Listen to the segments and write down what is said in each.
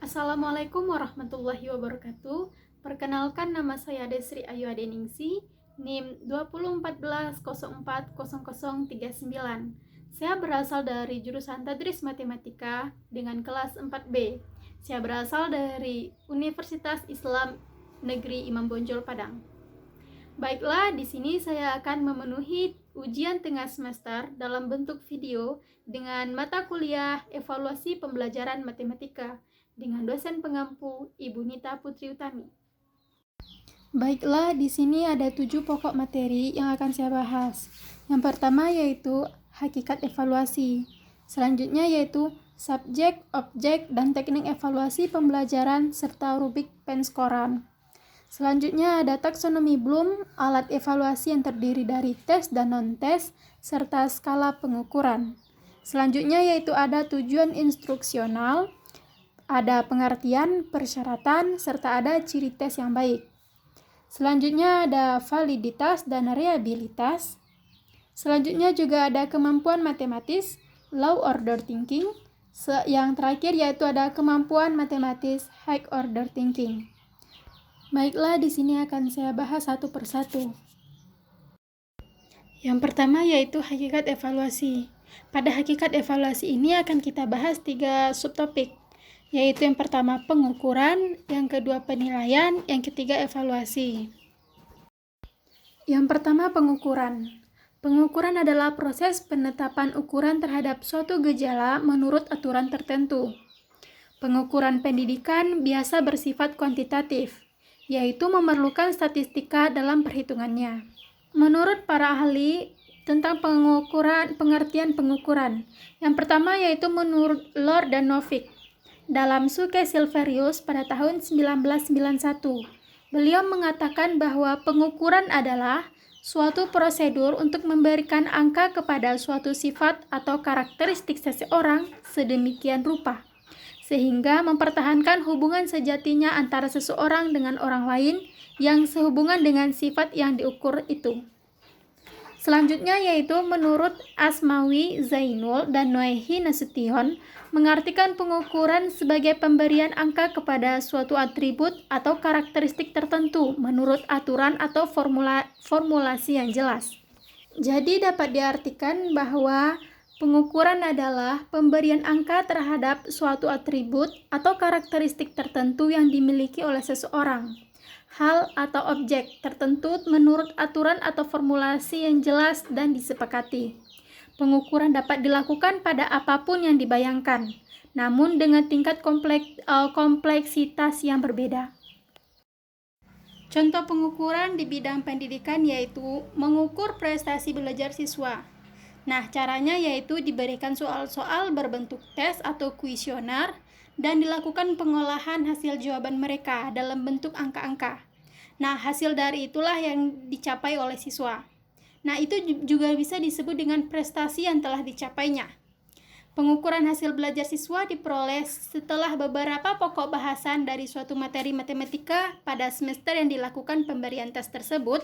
Assalamualaikum warahmatullahi wabarakatuh. Perkenalkan, nama saya Desri Ayu Adeningsi, NIM 2014040039. Saya berasal dari jurusan Tadris Matematika dengan kelas 4B. Saya berasal dari Universitas Islam Negeri Imam Bonjol Padang. Baiklah, di sini saya akan memenuhi ujian tengah semester dalam bentuk video dengan mata kuliah evaluasi pembelajaran matematika dengan dosen pengampu Ibu Nita Putri Utami. Baiklah, di sini ada 7 pokok materi yang akan saya bahas. Yang pertama yaitu hakikat evaluasi. Selanjutnya yaitu subjek, objek, dan teknik evaluasi pembelajaran serta rubrik penskoran. Selanjutnya ada taksonomi Bloom, alat evaluasi yang terdiri dari tes dan non-tes, serta skala pengukuran. Selanjutnya yaitu ada tujuan instruksional, ada pengertian, persyaratan, serta ada ciri tes yang baik. Selanjutnya ada validitas dan reliabilitas. Selanjutnya juga ada kemampuan matematis, low order thinking. Yang terakhir yaitu ada kemampuan matematis, high order thinking. Baiklah, di sini akan saya bahas satu persatu. Yang pertama yaitu hakikat evaluasi. Pada hakikat evaluasi ini akan kita bahas 3 subtopik, yaitu yang pertama pengukuran, yang kedua penilaian, yang ketiga evaluasi. Yang pertama pengukuran. Pengukuran adalah proses penetapan ukuran terhadap suatu gejala menurut aturan tertentu. Pengukuran pendidikan biasa bersifat kuantitatif, yaitu memerlukan statistika dalam perhitungannya. Menurut para ahli tentang pengertian pengukuran, yang pertama yaitu menurut Lord dan Novick dalam Suke Silverius pada tahun 1991. Beliau mengatakan bahwa pengukuran adalah suatu prosedur untuk memberikan angka kepada suatu sifat atau karakteristik seseorang sedemikian rupa sehingga mempertahankan hubungan sejatinya antara seseorang dengan orang lain yang sehubungan dengan sifat yang diukur itu. Selanjutnya yaitu menurut Asmawi, Zainul, dan Noehi Nasution mengartikan pengukuran sebagai pemberian angka kepada suatu atribut atau karakteristik tertentu menurut aturan atau formulasi yang jelas. Jadi dapat diartikan bahwa pengukuran adalah pemberian angka terhadap suatu atribut atau karakteristik tertentu yang dimiliki oleh seseorang, hal atau objek tertentu menurut aturan atau formulasi yang jelas dan disepakati. Pengukuran dapat dilakukan pada apapun yang dibayangkan, namun dengan tingkat kompleksitas yang berbeda. Contoh pengukuran di bidang pendidikan yaitu mengukur prestasi belajar siswa. Nah, caranya yaitu diberikan soal-soal berbentuk tes atau kuesioner dan dilakukan pengolahan hasil jawaban mereka dalam bentuk angka-angka. Nah, hasil dari itulah yang dicapai oleh siswa. Nah, itu juga bisa disebut dengan prestasi yang telah dicapainya. Pengukuran hasil belajar siswa diperoleh setelah beberapa pokok bahasan dari suatu materi matematika pada semester yang dilakukan pemberian tes tersebut,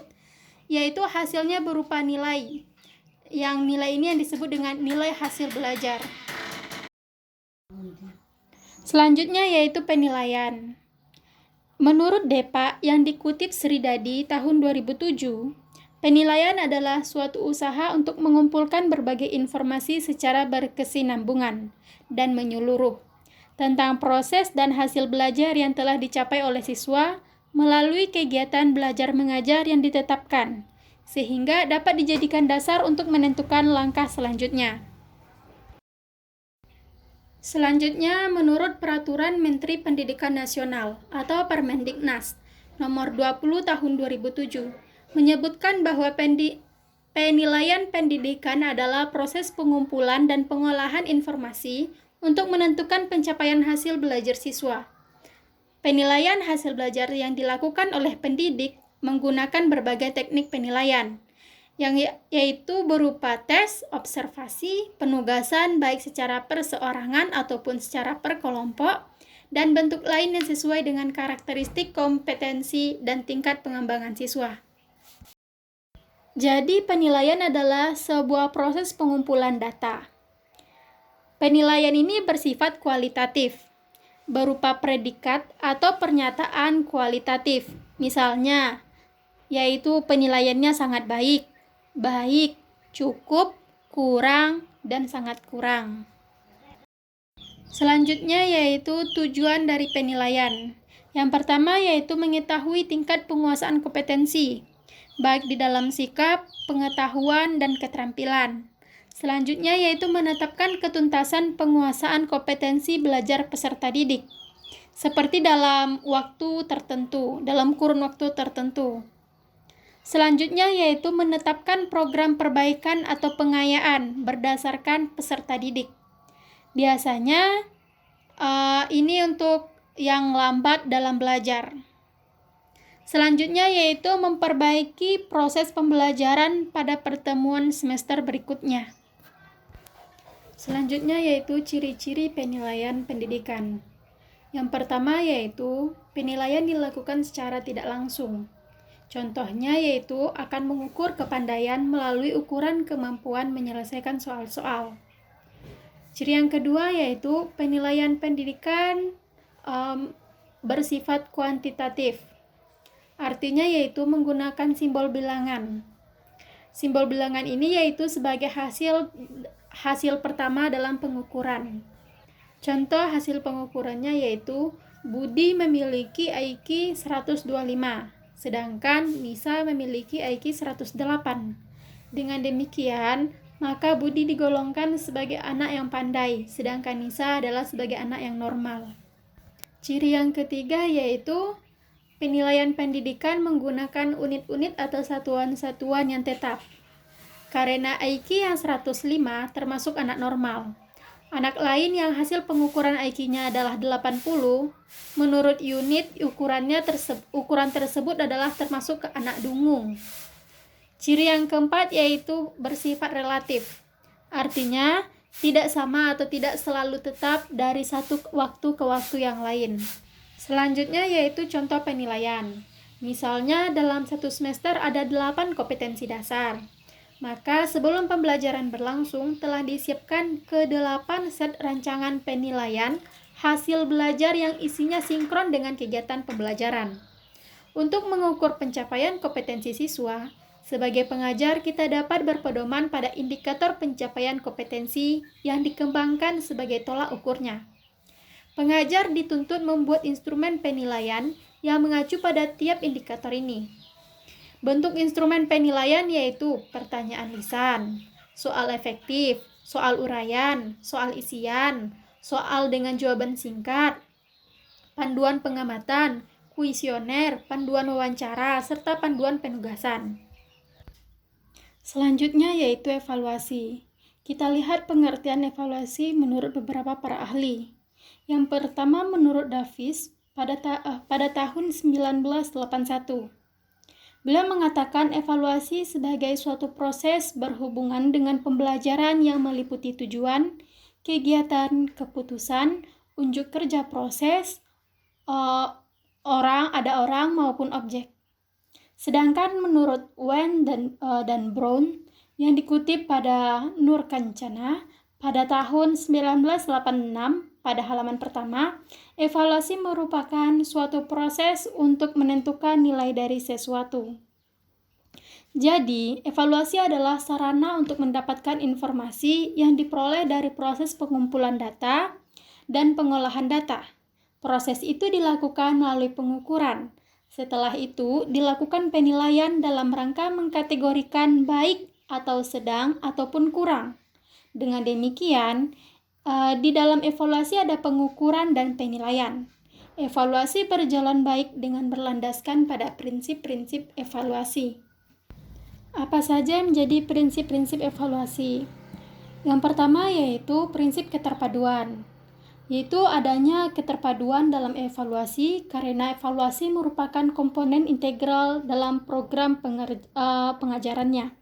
yaitu hasilnya berupa nilai. Yang nilai ini yang disebut dengan nilai hasil belajar. Selanjutnya yaitu penilaian. Menurut Depa yang dikutip Sridadi tahun 2007, penilaian adalah suatu usaha untuk mengumpulkan berbagai informasi secara berkesinambungan dan menyeluruh tentang proses dan hasil belajar yang telah dicapai oleh siswa melalui kegiatan belajar mengajar yang ditetapkan, sehingga dapat dijadikan dasar untuk menentukan langkah selanjutnya. Selanjutnya, menurut Peraturan Menteri Pendidikan Nasional atau Permendiknas nomor 20 tahun 2007, menyebutkan bahwa penilaian pendidikan adalah proses pengumpulan dan pengolahan informasi untuk menentukan pencapaian hasil belajar siswa. Penilaian hasil belajar yang dilakukan oleh pendidik menggunakan berbagai teknik penilaian, yaitu berupa tes, observasi, penugasan baik secara perseorangan ataupun secara perkelompok, dan bentuk lain yang sesuai dengan karakteristik kompetensi dan tingkat pengembangan siswa. Jadi penilaian adalah sebuah proses pengumpulan data. Penilaian ini bersifat kualitatif. berupa predikat atau pernyataan kualitatif. Misalnya, yaitu penilaiannya sangat baik, baik, cukup, kurang, dan sangat kurang. Selanjutnya yaitu tujuan dari penilaian. Yang pertama yaitu mengetahui tingkat penguasaan kompetensi, baik di dalam sikap, pengetahuan, dan keterampilan. Selanjutnya yaitu menetapkan ketuntasan penguasaan kompetensi belajar peserta didik, seperti dalam kurun waktu tertentu. Selanjutnya yaitu menetapkan program perbaikan atau pengayaan berdasarkan peserta didik. Biasanya ini untuk yang lambat dalam belajar. Selanjutnya yaitu memperbaiki proses pembelajaran pada pertemuan semester berikutnya. Selanjutnya yaitu ciri-ciri penilaian pendidikan. Yang pertama yaitu penilaian dilakukan secara tidak langsung. Contohnya yaitu akan mengukur kepandaian melalui ukuran kemampuan menyelesaikan soal-soal. Ciri yang kedua yaitu penilaian pendidikan bersifat kuantitatif. Artinya yaitu menggunakan simbol bilangan. Simbol bilangan ini yaitu sebagai hasil pertama dalam pengukuran. Contoh hasil pengukurannya yaitu Budi memiliki IQ 125, sedangkan Nisa memiliki IQ 108. Dengan demikian, maka Budi digolongkan sebagai anak yang pandai, sedangkan Nisa adalah sebagai anak yang normal. Ciri yang ketiga yaitu penilaian pendidikan menggunakan unit-unit atau satuan-satuan yang tetap. Karena IQ yang 105 termasuk anak normal. Anak lain yang hasil pengukuran IQ-nya adalah 80, menurut unit ukuran tersebut adalah termasuk ke anak dungu. Ciri yang keempat yaitu bersifat relatif. Artinya, tidak sama atau tidak selalu tetap dari satu waktu ke waktu yang lain. Selanjutnya yaitu contoh penilaian. Misalnya dalam satu semester ada 8 kompetensi dasar. Maka sebelum pembelajaran berlangsung telah disiapkan ke-8 set rancangan penilaian hasil belajar yang isinya sinkron dengan kegiatan pembelajaran. Untuk mengukur pencapaian kompetensi siswa, sebagai pengajar kita dapat berpedoman pada indikator pencapaian kompetensi yang dikembangkan sebagai tolak ukurnya. Pengajar dituntut membuat instrumen penilaian yang mengacu pada tiap indikator ini. Bentuk instrumen penilaian yaitu pertanyaan lisan, soal efektif, soal uraian, soal isian, soal dengan jawaban singkat, panduan pengamatan, kuesioner, panduan wawancara, serta panduan penugasan. Selanjutnya yaitu evaluasi. Kita lihat pengertian evaluasi menurut beberapa para ahli. Yang pertama menurut Davis pada tahun 1981. Beliau mengatakan evaluasi sebagai suatu proses berhubungan dengan pembelajaran yang meliputi tujuan, kegiatan, keputusan, unjuk kerja proses, orang maupun objek. Sedangkan menurut Wen dan Brown yang dikutip pada Nur Kancana pada tahun 1986 pada halaman pertama, evaluasi merupakan suatu proses untuk menentukan nilai dari sesuatu. Jadi, evaluasi adalah sarana untuk mendapatkan informasi yang diperoleh dari proses pengumpulan data dan pengolahan data. Proses itu dilakukan melalui pengukuran. Setelah itu, dilakukan penilaian dalam rangka mengkategorikan baik atau sedang ataupun kurang. Dengan demikian, di dalam evaluasi ada pengukuran dan penilaian. Evaluasi berjalan baik dengan berlandaskan pada prinsip-prinsip evaluasi. Apa saja yang menjadi prinsip-prinsip evaluasi? Yang pertama yaitu prinsip keterpaduan, yaitu adanya keterpaduan dalam evaluasi karena evaluasi merupakan komponen integral dalam program pengajarannya.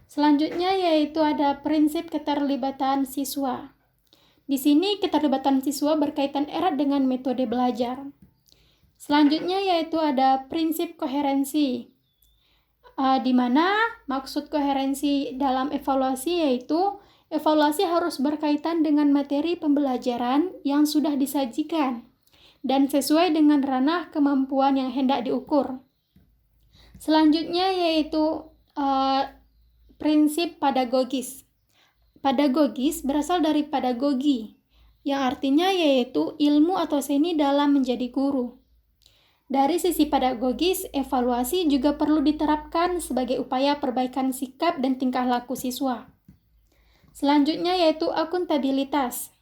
Selanjutnya yaitu ada prinsip keterlibatan siswa. Di sini keterlibatan siswa berkaitan erat dengan metode belajar. Selanjutnya yaitu ada prinsip koherensi, di mana maksud koherensi dalam evaluasi yaitu Evaluasi harus berkaitan dengan materi pembelajaran yang sudah disajikan dan sesuai dengan ranah kemampuan yang hendak diukur. Selanjutnya yaitu prinsip pedagogis. Pedagogis berasal dari pedagogi, yang artinya yaitu ilmu atau seni dalam menjadi guru. Dari sisi pedagogis, evaluasi juga perlu diterapkan sebagai upaya perbaikan sikap dan tingkah laku siswa. Selanjutnya yaitu akuntabilitas.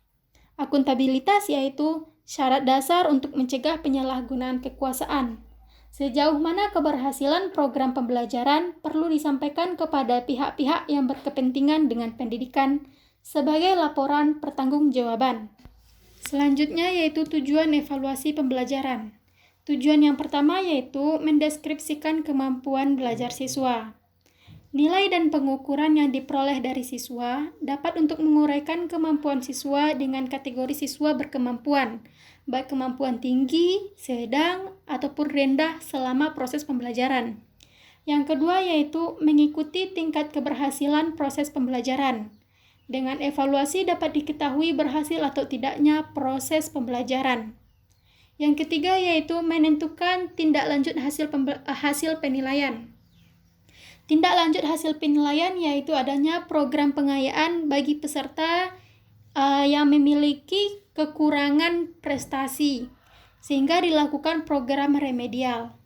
Akuntabilitas yaitu syarat dasar untuk mencegah penyalahgunaan kekuasaan. Sejauh mana keberhasilan program pembelajaran perlu disampaikan kepada pihak-pihak yang berkepentingan dengan pendidikan sebagai laporan pertanggungjawaban. Selanjutnya yaitu tujuan evaluasi pembelajaran. Tujuan yang pertama yaitu mendeskripsikan kemampuan belajar siswa. Nilai dan pengukuran yang diperoleh dari siswa dapat untuk menguraikan kemampuan siswa dengan kategori siswa berkemampuan, baik kemampuan tinggi, sedang, ataupun rendah selama proses pembelajaran. Yang kedua yaitu mengikuti tingkat keberhasilan proses pembelajaran. Dengan evaluasi dapat diketahui berhasil atau tidaknya proses pembelajaran. Yang ketiga yaitu menentukan tindak lanjut hasil penilaian. Tindak lanjut hasil penilaian yaitu adanya program pengayaan bagi peserta yang memiliki kekurangan prestasi, sehingga dilakukan program remedial.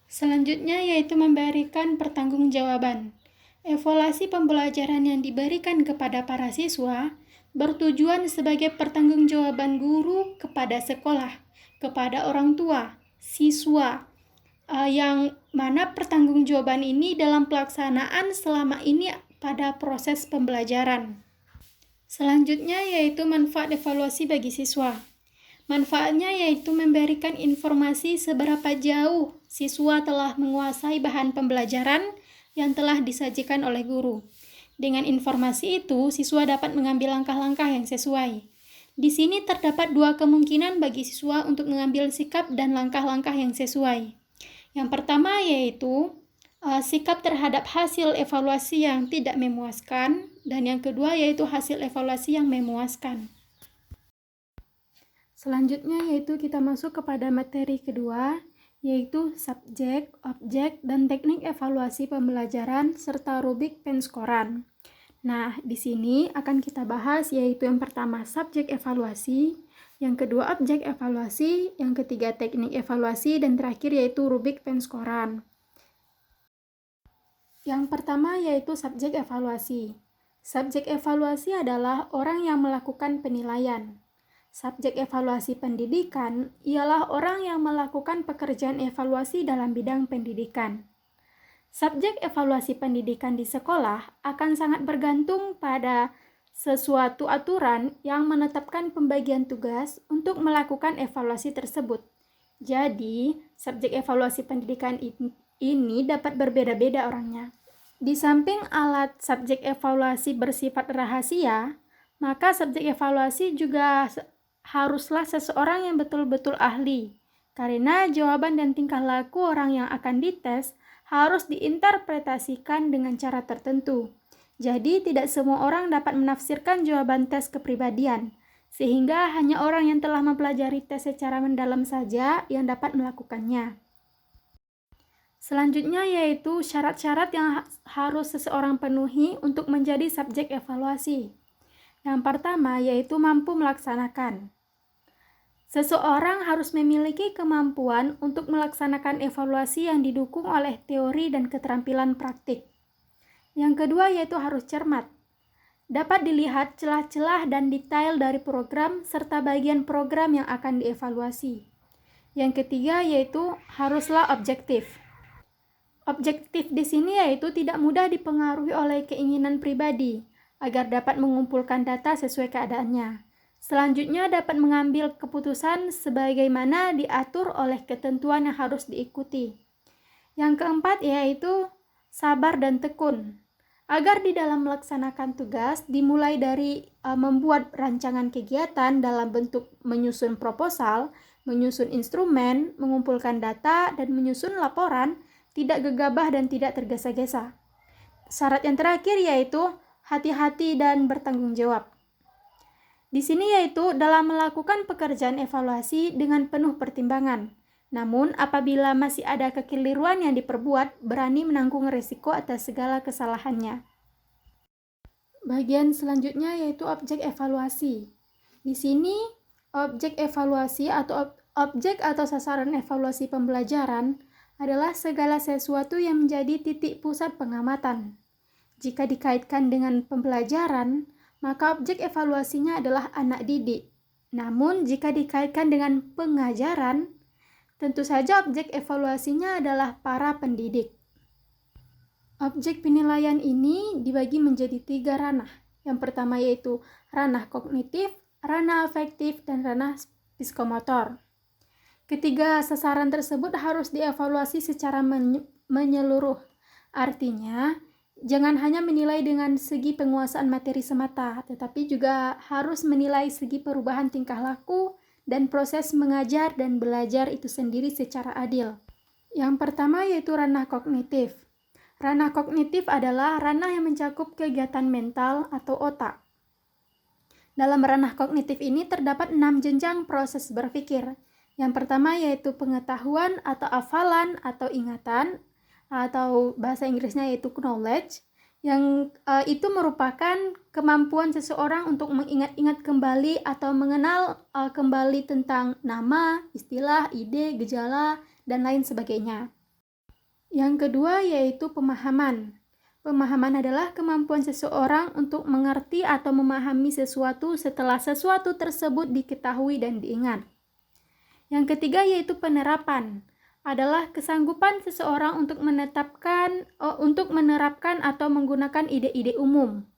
Selanjutnya yaitu memberikan pertanggungjawaban. Evaluasi pembelajaran yang diberikan kepada para siswa bertujuan sebagai pertanggungjawaban guru kepada sekolah, kepada orang tua, siswa, yang mana pertanggungjawaban ini dalam pelaksanaan selama ini pada proses pembelajaran. Selanjutnya yaitu manfaat evaluasi bagi siswa. Manfaatnya yaitu memberikan informasi seberapa jauh siswa telah menguasai bahan pembelajaran yang telah disajikan oleh guru. Dengan informasi itu, siswa dapat mengambil langkah-langkah yang sesuai. Di sini terdapat dua kemungkinan bagi siswa untuk mengambil sikap dan langkah-langkah yang sesuai. Yang pertama yaitu sikap terhadap hasil evaluasi yang tidak memuaskan, dan yang kedua yaitu hasil evaluasi yang memuaskan. Selanjutnya yaitu kita masuk kepada materi kedua, yaitu subjek, objek, dan teknik evaluasi pembelajaran serta rubrik penskoran. Nah, di sini akan kita bahas yaitu yang pertama subjek evaluasi, yang kedua objek evaluasi, yang ketiga teknik evaluasi, dan terakhir yaitu rubrik penskoran. Yang pertama yaitu subjek evaluasi. Subjek evaluasi adalah orang yang melakukan penilaian. Subjek evaluasi pendidikan ialah orang yang melakukan pekerjaan evaluasi dalam bidang pendidikan. Subjek evaluasi pendidikan di sekolah akan sangat bergantung pada sesuatu aturan yang menetapkan pembagian tugas untuk melakukan evaluasi tersebut. Jadi, subjek evaluasi pendidikan ini dapat berbeda-beda orangnya. Di samping alat subjek evaluasi bersifat rahasia, maka subjek evaluasi juga haruslah seseorang yang betul-betul ahli, karena jawaban dan tingkah laku orang yang akan dites harus diinterpretasikan dengan cara tertentu. Jadi, tidak semua orang dapat menafsirkan jawaban tes kepribadian, sehingga hanya orang yang telah mempelajari tes secara mendalam saja yang dapat melakukannya. Selanjutnya yaitu syarat-syarat yang harus seseorang penuhi untuk menjadi subjek evaluasi. Yang pertama yaitu mampu melaksanakan. Seseorang harus memiliki kemampuan untuk melaksanakan evaluasi yang didukung oleh teori dan keterampilan praktik. Yang kedua yaitu harus cermat. Dapat dilihat celah-celah dan detail dari program serta bagian program yang akan dievaluasi. Yang ketiga yaitu haruslah objektif. Objektif di sini yaitu tidak mudah dipengaruhi oleh keinginan pribadi agar dapat mengumpulkan data sesuai keadaannya. Selanjutnya dapat mengambil keputusan sebagaimana diatur oleh ketentuan yang harus diikuti. Yang keempat yaitu sabar dan tekun. Agar di dalam melaksanakan tugas dimulai dari membuat rancangan kegiatan dalam bentuk menyusun proposal, menyusun instrumen, mengumpulkan data, dan menyusun laporan, tidak gegabah dan tidak tergesa-gesa. Syarat yang terakhir yaitu hati-hati, dan bertanggung jawab. Di sini yaitu dalam melakukan pekerjaan evaluasi dengan penuh pertimbangan. Namun, apabila masih ada kekeliruan yang diperbuat, berani menanggung risiko atas segala kesalahannya. Bagian selanjutnya yaitu objek evaluasi. Di sini, objek evaluasi atau objek atau sasaran evaluasi pembelajaran adalah segala sesuatu yang menjadi titik pusat pengamatan. Jika dikaitkan dengan pembelajaran, maka objek evaluasinya adalah anak didik. Namun, jika dikaitkan dengan pengajaran, tentu saja objek evaluasinya adalah para pendidik. Objek penilaian ini dibagi menjadi 3 ranah. Yang pertama yaitu ranah kognitif, ranah afektif, dan ranah psikomotor. Ketiga sasaran tersebut harus dievaluasi secara menyeluruh. Artinya, jangan hanya menilai dengan segi penguasaan materi semata, tetapi juga harus menilai segi perubahan tingkah laku dan proses mengajar dan belajar itu sendiri secara adil. Yang pertama yaitu ranah kognitif. Ranah kognitif adalah ranah yang mencakup kegiatan mental atau otak. Dalam ranah kognitif ini terdapat 6 jenjang proses berpikir. Yang pertama yaitu pengetahuan atau hafalan atau ingatan, atau bahasa Inggrisnya yaitu knowledge, yang itu merupakan kemampuan seseorang untuk mengingat-ingat kembali atau mengenal kembali tentang nama, istilah, ide, gejala, dan lain sebagainya. Yang kedua yaitu pemahaman. Pemahaman adalah kemampuan seseorang untuk mengerti atau memahami sesuatu setelah sesuatu tersebut diketahui dan diingat. Yang ketiga yaitu penerapan. Adalah kesanggupan seseorang untuk menerapkan atau menggunakan ide-ide umum.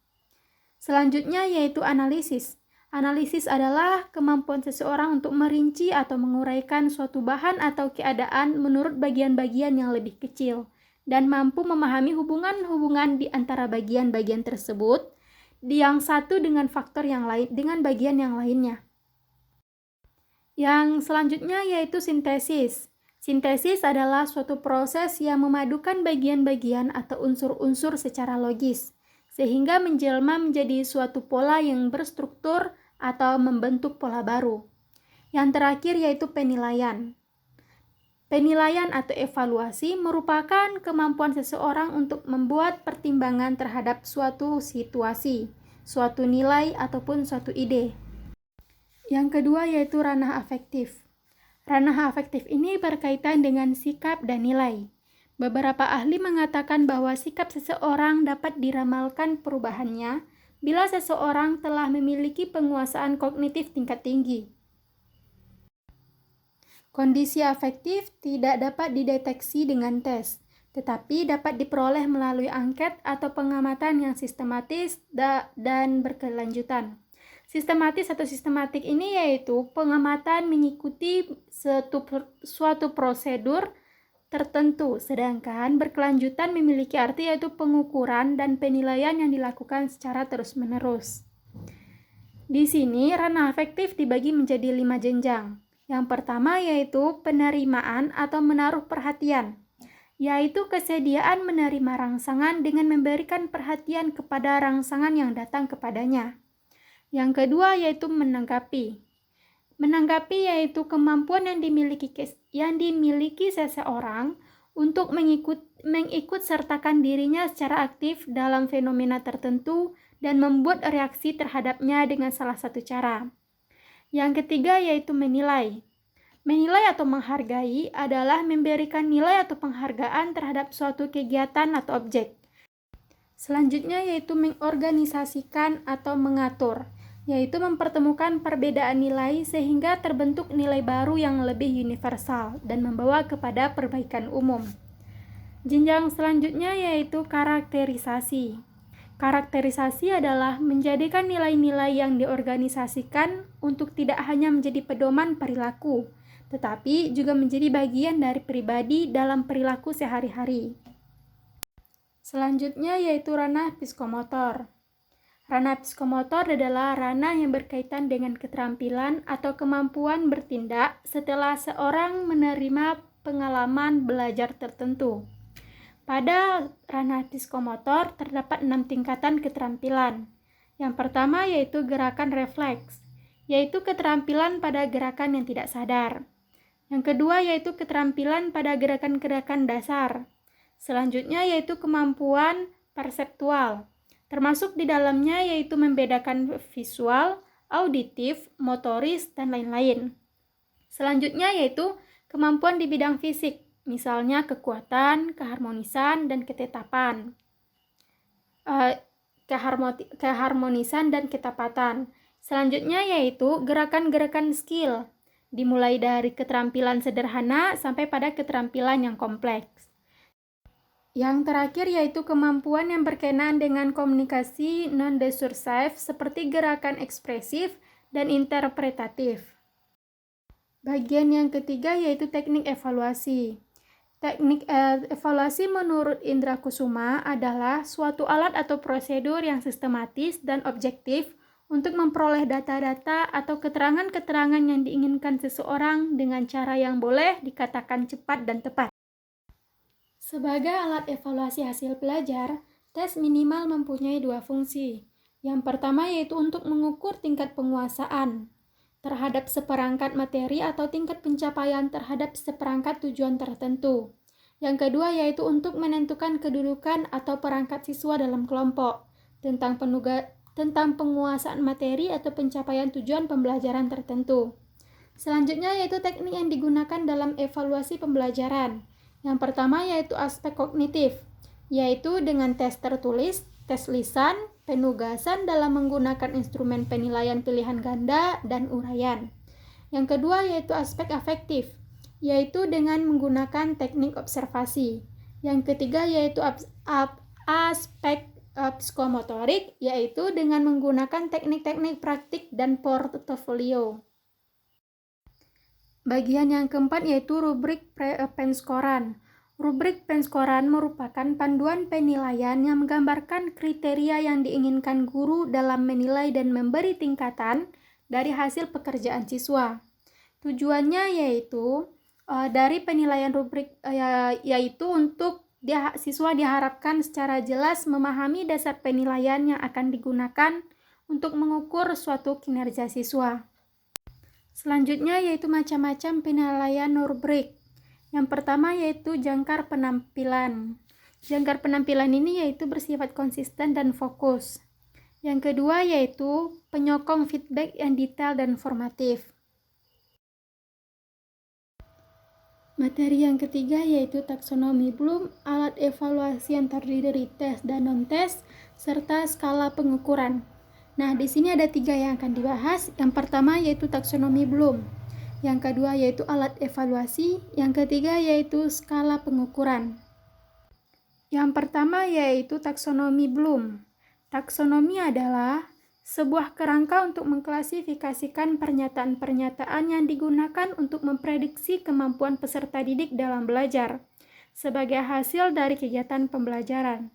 Selanjutnya yaitu analisis. Analisis adalah kemampuan seseorang untuk merinci atau menguraikan suatu bahan atau keadaan menurut bagian-bagian yang lebih kecil dan mampu memahami hubungan-hubungan di antara bagian-bagian tersebut yang satu dengan faktor yang lain dengan bagian yang lainnya. Yang selanjutnya yaitu sintesis. Sintesis adalah suatu proses yang memadukan bagian-bagian atau unsur-unsur secara logis, sehingga menjelma menjadi suatu pola yang berstruktur atau membentuk pola baru. Yang terakhir yaitu penilaian. Penilaian atau evaluasi merupakan kemampuan seseorang untuk membuat pertimbangan terhadap suatu situasi, suatu nilai, ataupun suatu ide. Yang kedua yaitu ranah afektif. Ranah afektif ini berkaitan dengan sikap dan nilai. Beberapa ahli mengatakan bahwa sikap seseorang dapat diramalkan perubahannya bila seseorang telah memiliki penguasaan kognitif tingkat tinggi. Kondisi afektif tidak dapat dideteksi dengan tes, tetapi dapat diperoleh melalui angket atau pengamatan yang sistematis dan berkelanjutan. Sistematis atau sistematik ini yaitu pengamatan mengikuti suatu prosedur tertentu, sedangkan berkelanjutan memiliki arti yaitu pengukuran dan penilaian yang dilakukan secara terus-menerus. Di sini ranah afektif dibagi menjadi 5 jenjang. Yang pertama yaitu penerimaan atau menaruh perhatian, yaitu kesediaan menerima rangsangan dengan memberikan perhatian kepada rangsangan yang datang kepadanya. Yang kedua yaitu menanggapi. Menanggapi yaitu kemampuan yang dimiliki seseorang untuk mengikut sertakan dirinya secara aktif dalam fenomena tertentu dan membuat reaksi terhadapnya dengan salah satu cara. Yang ketiga yaitu menilai. Menilai atau menghargai adalah memberikan nilai atau penghargaan terhadap suatu kegiatan atau objek. Selanjutnya yaitu mengorganisasikan atau mengatur, yaitu mempertemukan perbedaan nilai sehingga terbentuk nilai baru yang lebih universal dan membawa kepada perbaikan umum. Jenjang selanjutnya yaitu karakterisasi. Karakterisasi adalah menjadikan nilai-nilai yang diorganisasikan untuk tidak hanya menjadi pedoman perilaku, tetapi juga menjadi bagian dari pribadi dalam perilaku sehari-hari. Selanjutnya yaitu ranah psikomotor. Ranah psikomotor adalah ranah yang berkaitan dengan keterampilan atau kemampuan bertindak setelah seorang menerima pengalaman belajar tertentu. Pada ranah psikomotor terdapat 6 tingkatan keterampilan. Yang pertama yaitu gerakan refleks, yaitu keterampilan pada gerakan yang tidak sadar. Yang kedua yaitu keterampilan pada gerakan-gerakan dasar. Selanjutnya yaitu kemampuan perseptual, termasuk di dalamnya yaitu membedakan visual, auditif, motoris, dan lain-lain. Selanjutnya yaitu kemampuan di bidang fisik, misalnya kekuatan, keharmonisan, dan ketetapan. Keharmonisan dan ketepatan. Selanjutnya yaitu gerakan-gerakan skill, dimulai dari keterampilan sederhana sampai pada keterampilan yang kompleks. Yang terakhir yaitu kemampuan yang berkenaan dengan komunikasi non-diskursiv seperti gerakan ekspresif dan interpretatif. Bagian yang ketiga yaitu teknik evaluasi. Teknik evaluasi menurut Indra Kusuma adalah suatu alat atau prosedur yang sistematis dan objektif untuk memperoleh data-data atau keterangan-keterangan yang diinginkan seseorang dengan cara yang boleh dikatakan cepat dan tepat. Sebagai alat evaluasi hasil belajar, tes minimal mempunyai 2 fungsi. Yang pertama yaitu untuk mengukur tingkat penguasaan terhadap seperangkat materi atau tingkat pencapaian terhadap seperangkat tujuan tertentu. Yang kedua yaitu untuk menentukan kedudukan atau perangkat siswa dalam kelompok tentang penguasaan materi atau pencapaian tujuan pembelajaran tertentu. Selanjutnya yaitu teknik yang digunakan dalam evaluasi pembelajaran. Yang pertama yaitu aspek kognitif, yaitu dengan tes tertulis, tes lisan, penugasan dalam menggunakan instrumen penilaian pilihan ganda, dan uraian. Yang kedua yaitu aspek afektif, yaitu dengan menggunakan teknik observasi. Yang ketiga yaitu aspek psikomotorik, yaitu dengan menggunakan teknik-teknik praktik dan portofolio. Bagian yang keempat yaitu rubrik penskoran. Rubrik penskoran merupakan panduan penilaian yang menggambarkan kriteria yang diinginkan guru dalam menilai dan memberi tingkatan dari hasil pekerjaan siswa. Tujuannya yaitu dari penilaian rubrik yaitu untuk siswa diharapkan secara jelas memahami dasar penilaian yang akan digunakan untuk mengukur suatu kinerja siswa. Selanjutnya yaitu macam-macam penilaian rubrik. Yang pertama yaitu jangkar penampilan. Jangkar penampilan ini yaitu bersifat konsisten dan fokus. Yang kedua yaitu penyokong feedback yang detail dan formatif. Materi yang ketiga yaitu taksonomi Bloom, alat evaluasi yang terdiri dari tes dan non-tes, serta skala pengukuran. Nah, di sini ada 3 yang akan dibahas. Yang pertama yaitu taksonomi Bloom. Yang kedua yaitu alat evaluasi, yang ketiga yaitu skala pengukuran. Yang pertama yaitu taksonomi Bloom. Taksonomi adalah sebuah kerangka untuk mengklasifikasikan pernyataan-pernyataan yang digunakan untuk memprediksi kemampuan peserta didik dalam belajar sebagai hasil dari kegiatan pembelajaran.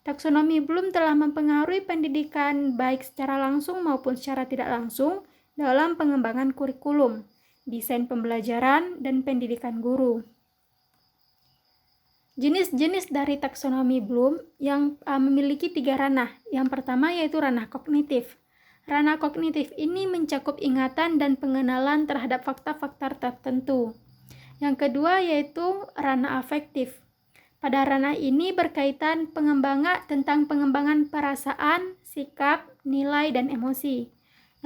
Taksonomi Bloom telah mempengaruhi pendidikan baik secara langsung maupun secara tidak langsung dalam pengembangan kurikulum, desain pembelajaran, dan pendidikan guru. Jenis-jenis dari taksonomi Bloom yang memiliki 3 ranah. Yang pertama yaitu ranah kognitif. Ranah kognitif ini mencakup ingatan dan pengenalan terhadap fakta-fakta tertentu. Yang kedua yaitu ranah afektif. Pada ranah ini berkaitan tentang pengembangan perasaan, sikap, nilai, dan emosi.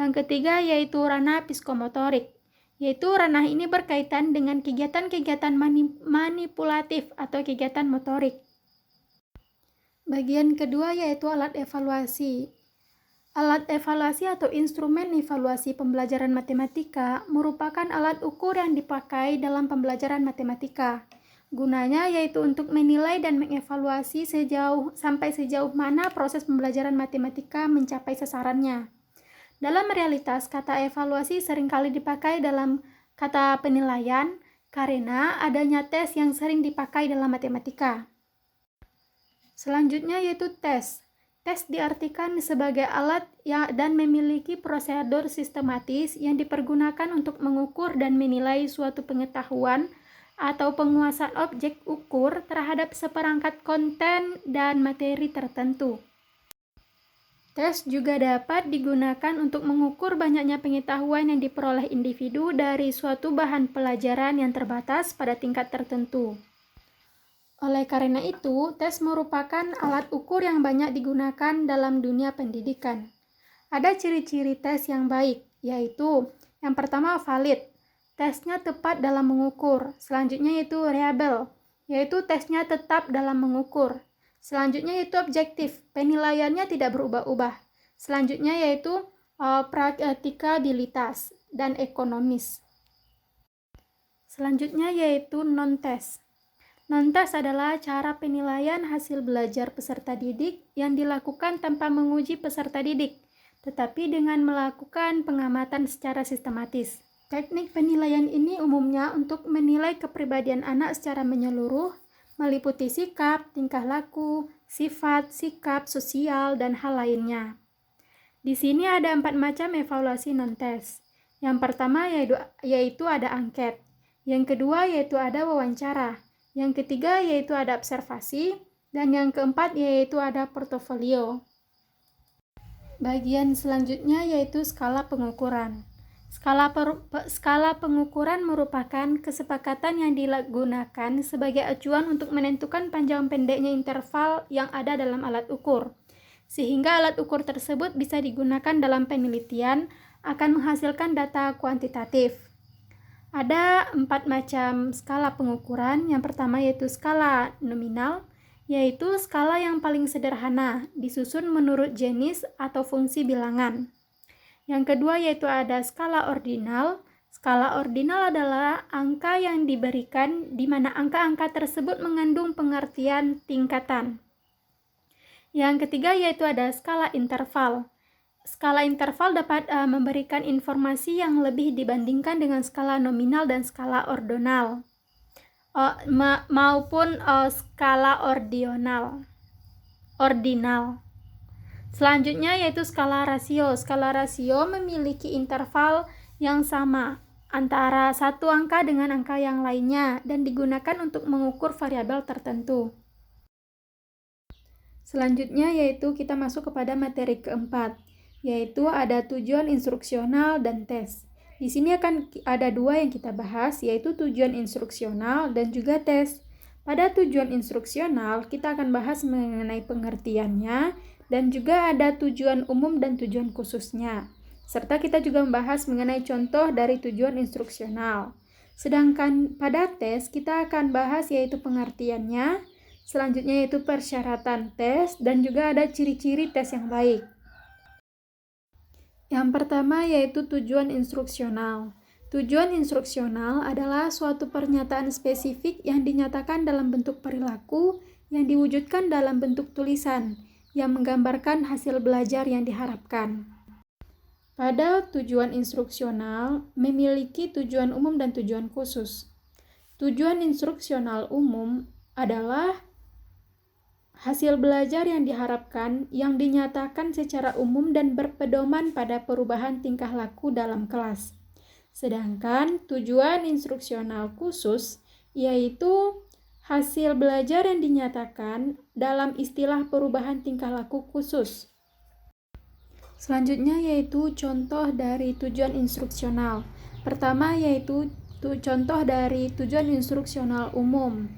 Yang ketiga yaitu ranah psikomotorik, yaitu ranah ini berkaitan dengan kegiatan-kegiatan manipulatif atau kegiatan motorik. Bagian kedua yaitu alat evaluasi. Alat evaluasi atau instrumen evaluasi pembelajaran matematika merupakan alat ukur yang dipakai dalam pembelajaran matematika. Gunanya yaitu untuk menilai dan mengevaluasi sampai sejauh mana proses pembelajaran matematika mencapai sasarannya. Dalam realitas, kata evaluasi seringkali dipakai dalam kata penilaian karena adanya tes yang sering dipakai dalam matematika. Selanjutnya yaitu tes. Tes diartikan sebagai alat dan memiliki prosedur sistematis yang dipergunakan untuk mengukur dan menilai suatu pengetahuan atau penguasaan objek ukur terhadap seperangkat konten dan materi tertentu. Tes juga dapat digunakan untuk mengukur banyaknya pengetahuan yang diperoleh individu dari suatu bahan pelajaran yang terbatas pada tingkat tertentu. Oleh karena itu, tes merupakan alat ukur yang banyak digunakan dalam dunia pendidikan. Ada ciri-ciri tes yang baik, yaitu yang pertama valid, tesnya tepat dalam mengukur. Selanjutnya yaitu reliable, yaitu tesnya tetap dalam mengukur. Selanjutnya yaitu objektif, penilaiannya tidak berubah-ubah. Selanjutnya yaitu praktikabilitas dan ekonomis. Selanjutnya yaitu non-tes. Non-tes adalah cara penilaian hasil belajar peserta didik yang dilakukan tanpa menguji peserta didik, tetapi dengan melakukan pengamatan secara sistematis. Teknik penilaian ini umumnya untuk menilai kepribadian anak secara menyeluruh, meliputi sikap, tingkah laku, sifat, sikap, sosial, dan hal lainnya. Di sini ada 4 macam evaluasi non-tes. Yang pertama yaitu ada angket. Yang kedua yaitu ada wawancara. Yang ketiga yaitu ada observasi. Dan yang keempat yaitu ada portofolio. Bagian selanjutnya yaitu skala pengukuran. Skala pengukuran merupakan kesepakatan yang digunakan sebagai acuan untuk menentukan panjang pendeknya interval yang ada dalam alat ukur, sehingga alat ukur tersebut bisa digunakan dalam penelitian akan menghasilkan data kuantitatif. Ada 4 macam skala pengukuran. Yang pertama yaitu skala nominal, yaitu skala yang paling sederhana, disusun menurut jenis atau fungsi bilangan. Yang kedua yaitu ada skala ordinal. Skala ordinal adalah angka yang diberikan di mana angka-angka tersebut mengandung pengertian tingkatan. Yang ketiga yaitu ada skala interval. Skala interval dapat memberikan informasi yang lebih dibandingkan dengan skala nominal dan skala ordinal maupun skala ordinal. Selanjutnya yaitu skala rasio. Skala rasio memiliki interval yang sama antara satu angka dengan angka yang lainnya dan digunakan untuk mengukur variabel tertentu. Selanjutnya yaitu kita masuk kepada materi keempat, yaitu ada tujuan instruksional dan tes. Di sini akan ada 2 yang kita bahas, yaitu tujuan instruksional dan juga tes. Pada tujuan instruksional, kita akan bahas mengenai pengertiannya dan juga ada tujuan umum dan tujuan khususnya. Serta kita juga membahas mengenai contoh dari tujuan instruksional. Sedangkan pada tes, kita akan bahas yaitu pengertiannya, selanjutnya yaitu persyaratan tes, dan juga ada ciri-ciri tes yang baik. Yang pertama yaitu tujuan instruksional. Tujuan instruksional adalah suatu pernyataan spesifik yang dinyatakan dalam bentuk perilaku yang diwujudkan dalam bentuk tulisan yang menggambarkan hasil belajar yang diharapkan. Pada tujuan instruksional memiliki tujuan umum dan tujuan khusus. Tujuan instruksional umum adalah hasil belajar yang diharapkan yang dinyatakan secara umum dan berpedoman pada perubahan tingkah laku dalam kelas. Sedangkan tujuan instruksional khusus yaitu hasil belajar yang dinyatakan dalam istilah perubahan tingkah laku khusus. Selanjutnya yaitu contoh dari tujuan instruksional. Pertama yaitu contoh dari tujuan instruksional umum.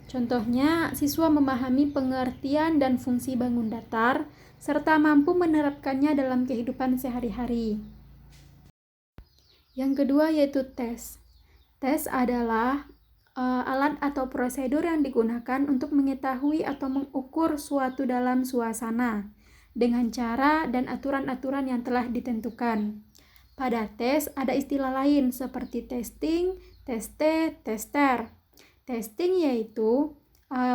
Contohnya, siswa memahami pengertian dan fungsi bangun datar, serta mampu menerapkannya dalam kehidupan sehari-hari. Yang kedua yaitu tes. Tes adalah alat atau prosedur yang digunakan untuk mengetahui atau mengukur suatu dalam suasana dengan cara dan aturan-aturan yang telah ditentukan. Pada tes ada istilah lain seperti testing, teste, tester. Testing yaitu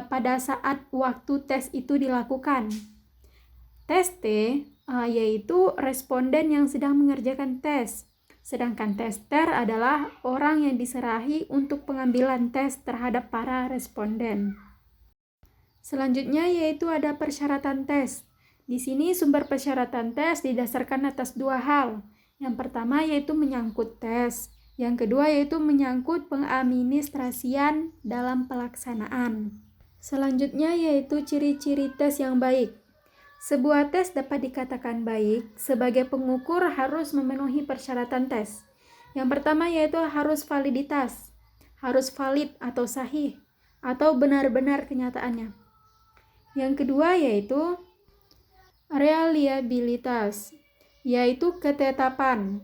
pada saat waktu tes itu dilakukan. Teste yaitu responden yang sedang mengerjakan tes. Sedangkan tester adalah orang yang diserahi untuk pengambilan tes terhadap para responden. Selanjutnya yaitu ada persyaratan tes. Di sini sumber persyaratan tes didasarkan atas 2 hal. Yang pertama yaitu menyangkut tes. Yang kedua yaitu menyangkut pengadministrasian dalam pelaksanaan. Selanjutnya yaitu ciri-ciri tes yang baik. Sebuah tes dapat dikatakan baik sebagai pengukur harus memenuhi persyaratan tes. Yang pertama yaitu harus validitas, harus valid atau sahih, atau benar-benar kenyataannya. Yang kedua yaitu reliabilitas, yaitu ketetapan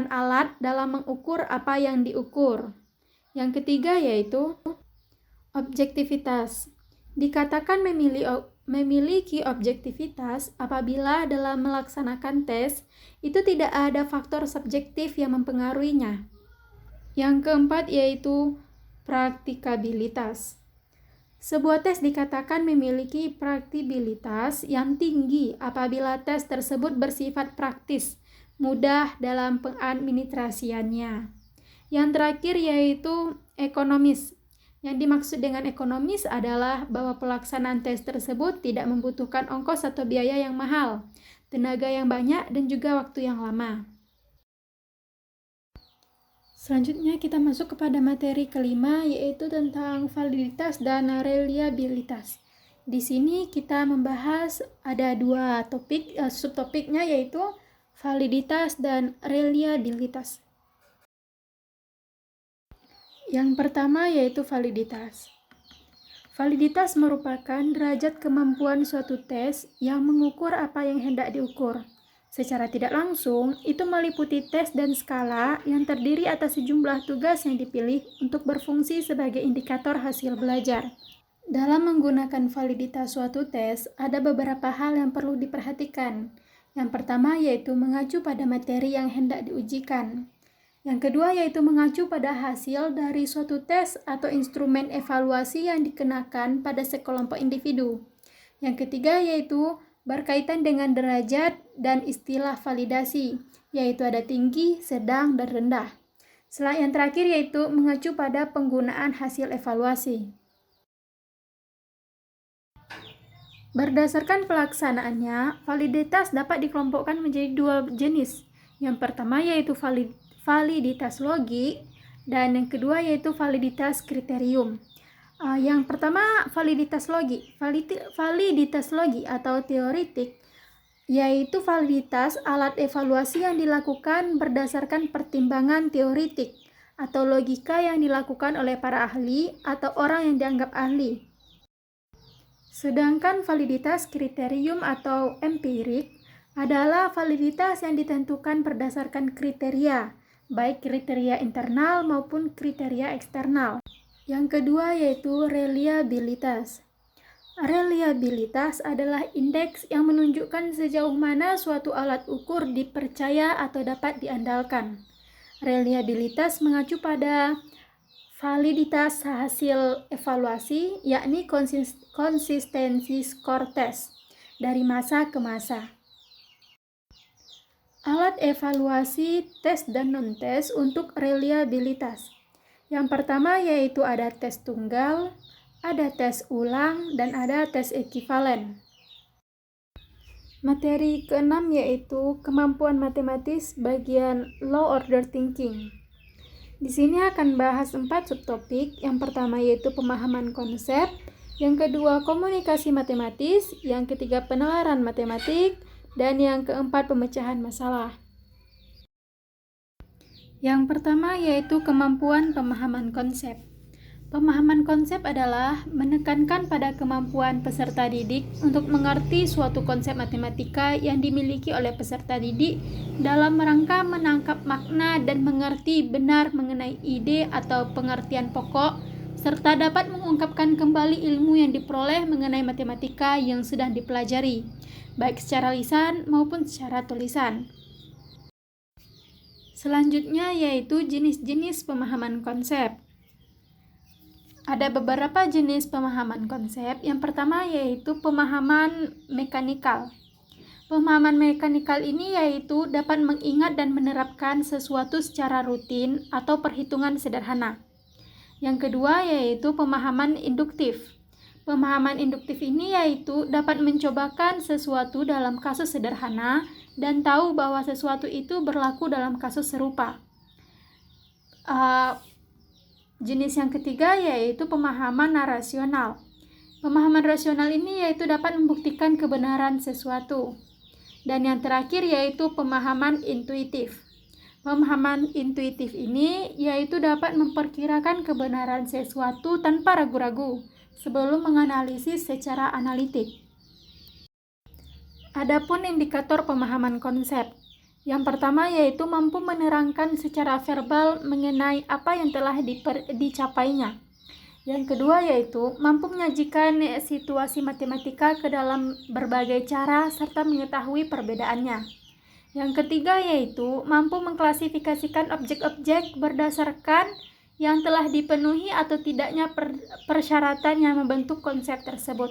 alat dalam mengukur apa yang diukur. Yang ketiga yaitu objektivitas. Dikatakan memiliki objektivitas apabila dalam melaksanakan tes itu tidak ada faktor subjektif yang mempengaruhinya. Yang keempat yaitu praktikabilitas. Sebuah tes dikatakan memiliki praktikabilitas yang tinggi apabila tes tersebut bersifat praktis, mudah dalam pengadministrasiannya. Yang terakhir yaitu ekonomis. Yang dimaksud dengan ekonomis adalah bahwa pelaksanaan tes tersebut tidak membutuhkan ongkos atau biaya yang mahal, tenaga yang banyak, dan juga waktu yang lama. Selanjutnya kita masuk kepada materi kelima, yaitu tentang validitas dan reliabilitas. Di sini kita membahas ada dua topik, subtopiknya yaitu validitas dan reliabilitas. Yang pertama yaitu validitas. Validitas merupakan derajat kemampuan suatu tes yang mengukur apa yang hendak diukur. Secara tidak langsung, itu meliputi tes dan skala yang terdiri atas sejumlah tugas yang dipilih untuk berfungsi sebagai indikator hasil belajar. Dalam menggunakan validitas suatu tes, ada beberapa hal yang perlu diperhatikan. Yang pertama yaitu mengacu pada materi yang hendak diujikan. Yang kedua yaitu mengacu pada hasil dari suatu tes atau instrumen evaluasi yang dikenakan pada sekelompok individu. Yang ketiga yaitu berkaitan dengan derajat dan istilah validasi, yaitu ada tinggi, sedang, dan rendah. Yang terakhir yaitu mengacu pada penggunaan hasil evaluasi. Berdasarkan pelaksanaannya, validitas dapat dikelompokkan menjadi dua jenis. Yang pertama yaitu validitas logik, dan yang kedua yaitu validitas kriterium. Yang pertama validitas logik. Validitas logik atau teoretik yaitu validitas alat evaluasi yang dilakukan berdasarkan pertimbangan teoretik atau logika yang dilakukan oleh para ahli atau orang yang dianggap ahli. Sedangkan validitas kriterium atau empirik adalah validitas yang ditentukan berdasarkan kriteria, baik kriteria internal maupun kriteria eksternal. Yang kedua yaitu reliabilitas. Reliabilitas adalah indeks yang menunjukkan sejauh mana suatu alat ukur dipercaya atau dapat diandalkan. Reliabilitas mengacu pada validitas hasil evaluasi, yakni konsistensi skor tes dari masa ke masa. Alat evaluasi tes dan non-tes untuk reliabilitas. Yang pertama yaitu ada tes tunggal, ada tes ulang, dan ada tes ekivalen. Materi keenam yaitu kemampuan matematis bagian low order thinking. Di sini akan bahas 4 subtopik. Yang pertama yaitu pemahaman konsep, yang kedua komunikasi matematis, yang ketiga penalaran matematik, dan yang keempat pemecahan masalah. Yang pertama yaitu kemampuan pemahaman konsep. Pemahaman konsep adalah menekankan pada kemampuan peserta didik untuk mengerti suatu konsep matematika yang dimiliki oleh peserta didik dalam rangka menangkap makna dan mengerti benar mengenai ide atau pengertian pokok, serta dapat mengungkapkan kembali ilmu yang diperoleh mengenai matematika yang sudah dipelajari, baik secara lisan maupun secara tulisan. Selanjutnya yaitu jenis-jenis pemahaman konsep. Ada beberapa jenis pemahaman konsep. Yang pertama yaitu pemahaman mekanikal. Pemahaman mekanikal ini yaitu dapat mengingat dan menerapkan sesuatu secara rutin atau perhitungan sederhana. Yang kedua yaitu pemahaman induktif. Pemahaman induktif ini yaitu dapat mencobakan sesuatu dalam kasus sederhana dan tahu bahwa sesuatu itu berlaku dalam kasus serupa. Jenis yang ketiga yaitu pemahaman rasional. Pemahaman rasional ini yaitu dapat membuktikan kebenaran sesuatu. Dan yang terakhir yaitu pemahaman intuitif. Pemahaman intuitif ini yaitu dapat memperkirakan kebenaran sesuatu tanpa ragu-ragu sebelum menganalisis secara analitik. Adapun indikator pemahaman konsep. Yang pertama yaitu mampu menerangkan secara verbal mengenai apa yang telah dicapainya. Yang kedua yaitu mampu menyajikan situasi matematika ke dalam berbagai cara serta mengetahui perbedaannya. Yang ketiga yaitu mampu mengklasifikasikan objek-objek berdasarkan yang telah dipenuhi atau tidaknya persyaratan yang membentuk konsep tersebut.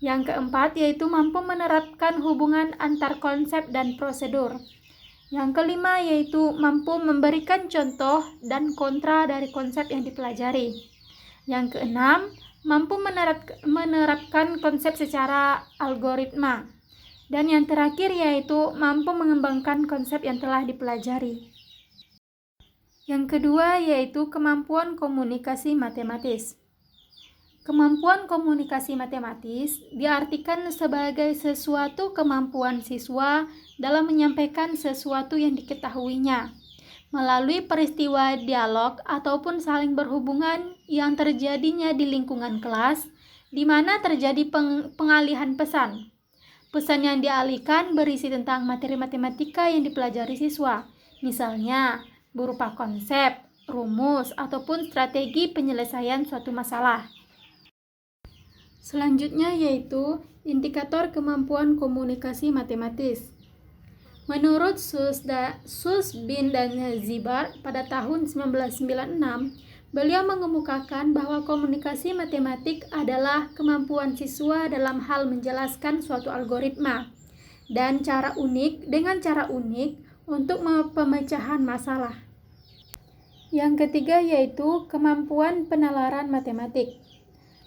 Yang keempat yaitu mampu menerapkan hubungan antar konsep dan prosedur. Yang kelima yaitu mampu memberikan contoh dan kontra dari konsep yang dipelajari. Yang keenam, mampu menerapkan konsep secara algoritma. Dan yang terakhir yaitu mampu mengembangkan konsep yang telah dipelajari. Yang kedua yaitu kemampuan komunikasi matematis. Kemampuan komunikasi matematis diartikan sebagai sesuatu kemampuan siswa dalam menyampaikan sesuatu yang diketahuinya melalui peristiwa dialog ataupun saling berhubungan yang terjadinya di lingkungan kelas, di mana terjadi pengalihan pesan. Pesan yang dialihkan berisi tentang materi matematika yang dipelajari siswa, misalnya berupa konsep, rumus, ataupun strategi penyelesaian suatu masalah. Selanjutnya yaitu indikator kemampuan komunikasi matematis. Menurut Sus bin dan Zibar pada tahun 1996, beliau mengemukakan bahwa komunikasi matematik adalah kemampuan siswa dalam hal menjelaskan suatu algoritma dan cara unik untuk pemecahan masalah. Yang ketiga yaitu kemampuan penalaran matematik.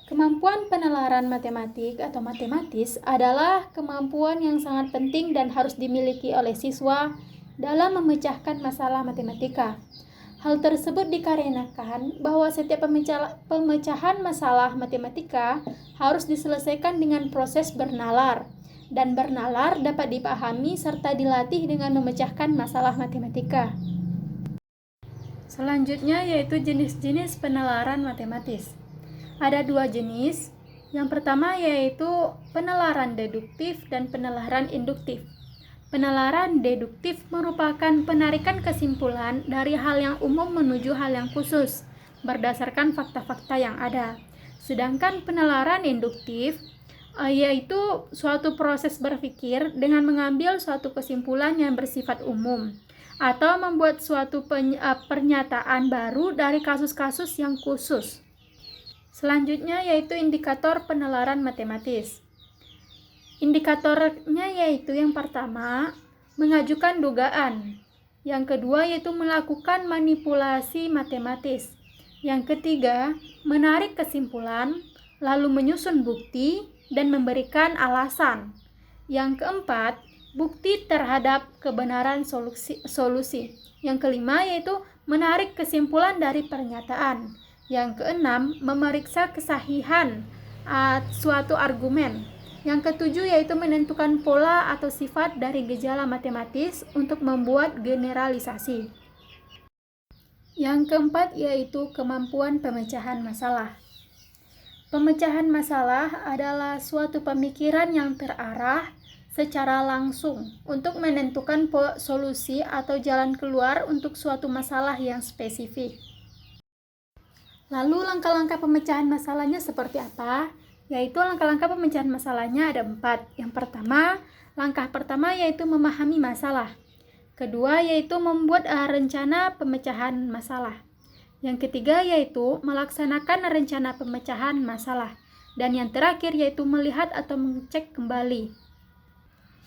Kemampuan penalaran matematik atau matematis adalah kemampuan yang sangat penting dan harus dimiliki oleh siswa dalam memecahkan masalah matematika. Hal tersebut dikarenakan bahwa setiap pemecahan masalah matematika harus diselesaikan dengan proses bernalar, dan bernalar dapat dipahami serta dilatih dengan memecahkan masalah matematika. Selanjutnya yaitu jenis-jenis penalaran matematis. Ada dua jenis. Yang pertama yaitu penalaran deduktif dan penalaran induktif. Penalaran deduktif merupakan penarikan kesimpulan dari hal yang umum menuju hal yang khusus berdasarkan fakta-fakta yang ada. Sedangkan penalaran induktif yaitu suatu proses berpikir dengan mengambil suatu kesimpulan yang bersifat umum atau membuat suatu pernyataan baru dari kasus-kasus yang khusus. Selanjutnya yaitu indikator penalaran matematis. Indikatornya yaitu yang pertama, mengajukan dugaan. Yang kedua yaitu melakukan manipulasi matematis. Yang ketiga, menarik kesimpulan, lalu menyusun bukti dan memberikan alasan. Yang keempat, bukti terhadap kebenaran solusi. Yang kelima yaitu menarik kesimpulan dari pernyataan. Yang keenam, memeriksa kesahihan suatu argumen. Yang ketujuh yaitu menentukan pola atau sifat dari gejala matematis untuk membuat generalisasi. Yang keempat yaitu kemampuan pemecahan masalah. Pemecahan masalah adalah suatu pemikiran yang terarah secara langsung untuk menentukan solusi atau jalan keluar untuk suatu masalah yang spesifik. Lalu langkah-langkah pemecahan masalahnya seperti apa? Yaitu langkah-langkah pemecahan masalahnya ada 4. Yang pertama, langkah pertama yaitu memahami masalah. Kedua yaitu membuat rencana pemecahan masalah. Yang ketiga yaitu melaksanakan rencana pemecahan masalah. Dan yang terakhir yaitu melihat atau mengecek kembali.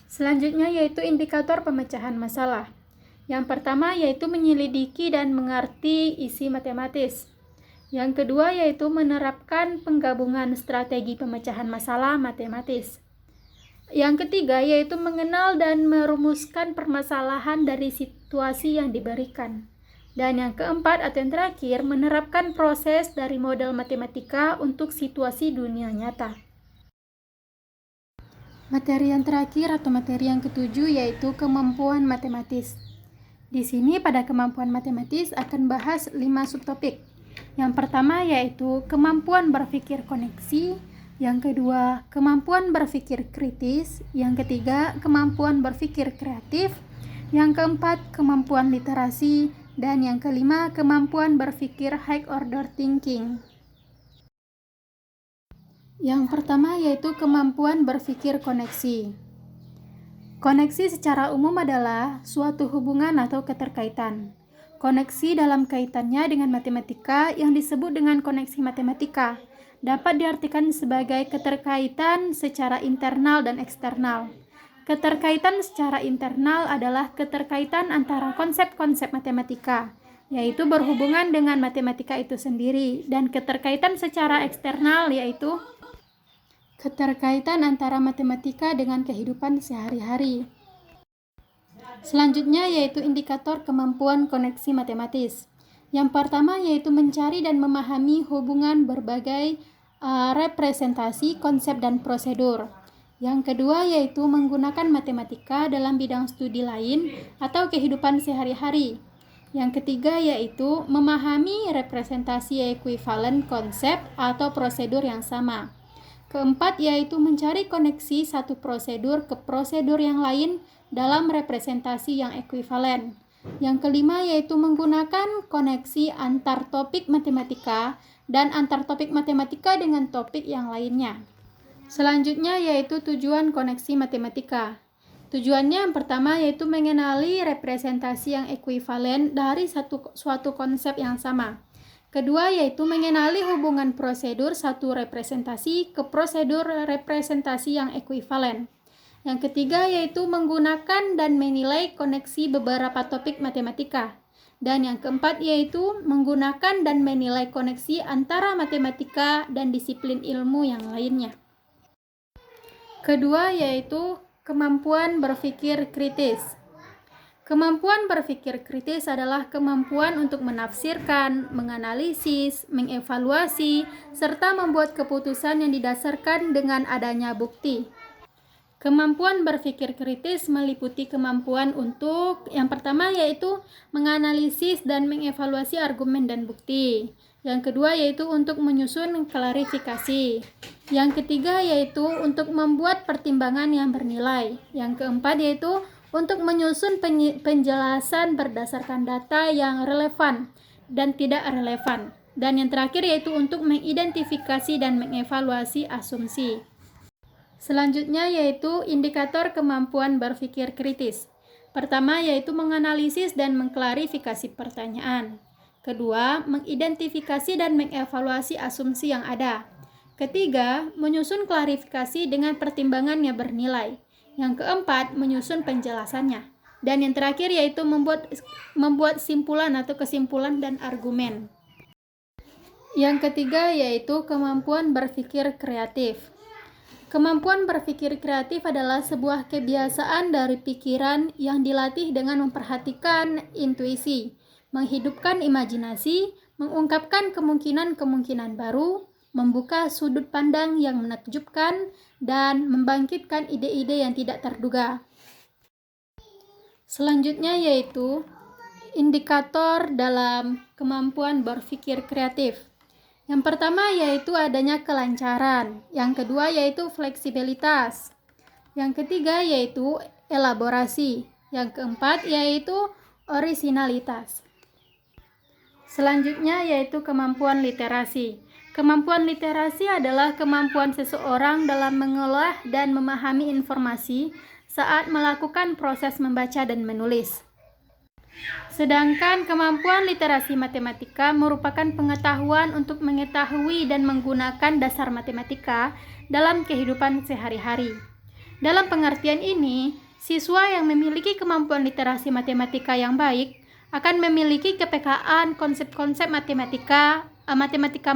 Selanjutnya yaitu indikator pemecahan masalah. Yang pertama yaitu menyelidiki dan mengerti isi matematis. Yang kedua yaitu menerapkan penggabungan strategi pemecahan masalah matematis. Yang ketiga yaitu mengenal dan merumuskan permasalahan dari situasi yang diberikan. Dan yang keempat atau yang terakhir, menerapkan proses dari model matematika untuk situasi dunia nyata. Materi yang terakhir atau materi yang ketujuh yaitu kemampuan matematis. Di sini pada kemampuan matematis akan bahas 5 subtopik. Yang pertama yaitu kemampuan berpikir koneksi, yang kedua kemampuan berpikir kritis, yang ketiga kemampuan berpikir kreatif, yang keempat kemampuan literasi, dan yang kelima kemampuan berpikir high order thinking. Yang pertama yaitu kemampuan berpikir koneksi. Koneksi secara umum adalah suatu hubungan atau keterkaitan. Koneksi dalam kaitannya dengan matematika yang disebut dengan koneksi matematika dapat diartikan sebagai keterkaitan secara internal dan eksternal. Keterkaitan secara internal adalah keterkaitan antara konsep-konsep matematika, yaitu berhubungan dengan matematika itu sendiri, dan keterkaitan secara eksternal yaitu keterkaitan antara matematika dengan kehidupan sehari-hari. Selanjutnya yaitu indikator kemampuan koneksi matematis. Yang pertama yaitu mencari dan memahami hubungan berbagai representasi, konsep, dan prosedur. Yang kedua yaitu menggunakan matematika dalam bidang studi lain atau kehidupan sehari-hari. Yang ketiga yaitu memahami representasi ekuivalen konsep atau prosedur yang sama. Keempat yaitu mencari koneksi satu prosedur ke prosedur yang lain dalam representasi yang ekuivalen. Yang kelima yaitu menggunakan koneksi antar topik matematika dan antar topik matematika dengan topik yang lainnya. Selanjutnya yaitu tujuan koneksi matematika. Tujuannya yang pertama yaitu mengenali representasi yang ekuivalen dari suatu konsep yang sama. Kedua yaitu mengenali hubungan prosedur satu representasi ke prosedur representasi yang ekuivalen. Yang ketiga yaitu menggunakan dan menilai koneksi beberapa topik matematika. Dan yang keempat yaitu menggunakan dan menilai koneksi antara matematika dan disiplin ilmu yang lainnya. Kedua yaitu kemampuan berpikir kritis. Kemampuan berpikir kritis adalah kemampuan untuk menafsirkan, menganalisis, mengevaluasi, serta membuat keputusan yang didasarkan dengan adanya bukti. Kemampuan berpikir kritis meliputi kemampuan untuk yang pertama yaitu menganalisis dan mengevaluasi argumen dan bukti. Yang kedua yaitu untuk menyusun klarifikasi. Yang ketiga yaitu untuk membuat pertimbangan yang bernilai. Yang keempat yaitu untuk menyusun penjelasan berdasarkan data yang relevan dan tidak relevan. Dan yang terakhir yaitu untuk mengidentifikasi dan mengevaluasi asumsi. Selanjutnya yaitu indikator kemampuan berpikir kritis. Pertama yaitu menganalisis dan mengklarifikasi pertanyaan. Kedua, mengidentifikasi dan mengevaluasi asumsi yang ada. Ketiga, menyusun klarifikasi dengan pertimbangan yang bernilai. Yang keempat, menyusun penjelasannya. Dan yang terakhir yaitu membuat simpulan atau kesimpulan dan argumen. Yang ketiga yaitu kemampuan berpikir kreatif. Kemampuan berpikir kreatif adalah sebuah kebiasaan dari pikiran yang dilatih dengan memperhatikan intuisi, menghidupkan imajinasi, mengungkapkan kemungkinan-kemungkinan baru, membuka sudut pandang yang menakjubkan, dan membangkitkan ide-ide yang tidak terduga. Selanjutnya yaitu indikator dalam kemampuan berpikir kreatif. Yang pertama yaitu adanya kelancaran, yang kedua yaitu fleksibilitas, yang ketiga yaitu elaborasi, yang keempat yaitu orisinalitas. Selanjutnya yaitu kemampuan literasi. Kemampuan literasi adalah kemampuan seseorang dalam mengolah dan memahami informasi saat melakukan proses membaca dan menulis. Sedangkan kemampuan literasi matematika merupakan pengetahuan untuk mengetahui dan menggunakan dasar matematika dalam kehidupan sehari-hari. Dalam pengertian ini, siswa yang memiliki kemampuan literasi matematika yang baik akan memiliki kepekaan konsep-konsep matematika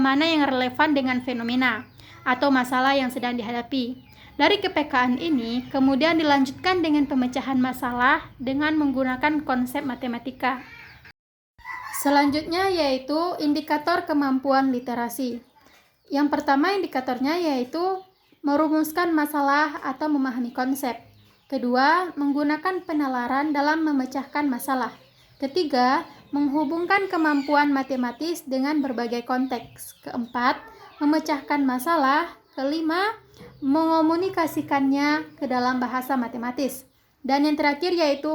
mana yang relevan dengan fenomena atau masalah yang sedang dihadapi, Dari kepekaan ini, kemudian dilanjutkan dengan pemecahan masalah dengan menggunakan konsep matematika. Selanjutnya yaitu indikator kemampuan literasi. Yang pertama indikatornya yaitu merumuskan masalah atau memahami konsep. Kedua, menggunakan penalaran dalam memecahkan masalah. Ketiga, menghubungkan kemampuan matematis dengan berbagai konteks. Keempat, memecahkan masalah. Kelima, mengomunikasikannya ke dalam bahasa matematis. Dan yang terakhir yaitu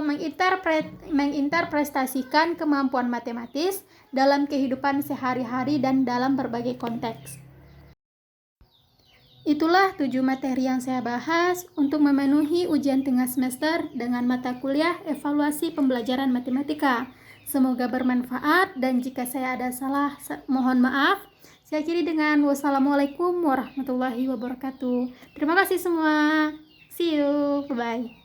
menginterpretasikan kemampuan matematis dalam kehidupan sehari-hari dan dalam berbagai konteks. Itulah 7 materi yang saya bahas untuk memenuhi ujian tengah semester dengan mata kuliah evaluasi pembelajaran matematika. Semoga bermanfaat dan jika saya ada salah, mohon maaf. Saya akhiri dengan wassalamualaikum warahmatullahi wabarakatuh. Terima kasih semua. See you. Bye-bye.